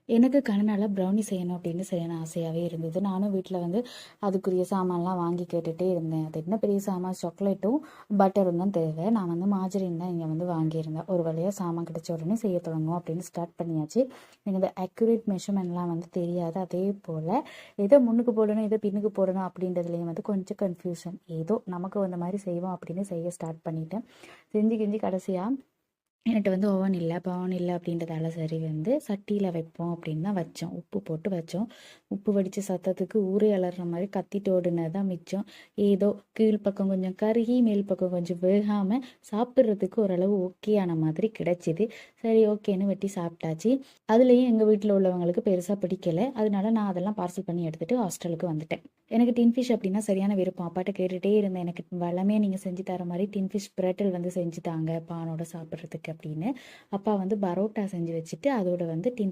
எனக்கு கனனால ப்ரௌனி செய்யணும் அப்படின்னு சரியான ஆசையாகவே இருந்தது. நானும் வீட்டில் வந்து அதுக்குரிய சாமான்லாம் வாங்கி கேட்டுகிட்டே இருந்தேன். அது என்ன பெரிய சாமான், சாக்லேட்டும் பட்டரும் தான் தேவை. நான் வந்து மாஜரின் தான் இங்கே வந்து வாங்கியிருந்தேன். ஒரு வழியாக சாமான் கிடைச்ச உடனே செய்ய தொடங்கும் அப்படின்னு ஸ்டார்ட் பண்ணியாச்சு. எனக்கு இந்த அக்யூரேட் மெஷர்மெண்ட்லாம் வந்து தெரியாது. அதே போல் எதை முன்னுக்கு போடணும் எதை பின்னுக்கு போடணும் அப்படின்றதுலேயும் வந்து கொஞ்சம் கன்ஃபியூஷன். ஏதோ நமக்கு வந்த மாதிரி செய்வோம் அப்படின்னு செய்ய ஸ்டார்ட் பண்ணிட்டேன். செஞ்சு கிஞ்சி கடைசியாக என்கிட்ட வந்து ஓவன் இல்லை. அப்போ ஓவன் இல்லை அப்படின்றதால சரி வந்து சட்டியில் வைப்போம் அப்படின்னு தான் வச்சோம். உப்பு போட்டு வச்சோம். உப்பு வடித்த சத்தத்துக்கு ஊரே அலற மாதிரி கத்திட்டு ஓடுனது தான் மிச்சம். ஏதோ கீழ்ப்பக்கம் கொஞ்சம் கருகி மேல் பக்கம் கொஞ்சம் வேகாமல் சாப்பிட்றதுக்கு ஓரளவு ஓகேயான மாதிரி கிடைச்சிது. சரி ஓகேன்னு வெட்டி சாப்பிட்டாச்சு. அதுலேயும் எங்கள் வீட்டில் உள்ளவங்களுக்கு பெருசாக பிடிக்கலை. அதனால நான் அதெல்லாம் பார்சல் பண்ணி எடுத்துகிட்டு ஹாஸ்டலுக்கு வந்துட்டேன். எனக்கு டின் ஃபிஷ் அப்படின்னா சரியான விருப்பம். அப்பாட்ட கேட்டுகிட்டே இருந்தேன், எனக்கு வளமே நீங்கள் செஞ்சு தர மாதிரி டின் ஃபிஷ் பிரட்டல் வந்து செஞ்சு தாங்க பானோட சாப்பிட்றதுக்கு அப்படின்னு. அப்பா வந்து பரோட்டா செஞ்சு வச்சுட்டு அதோட வந்து டின்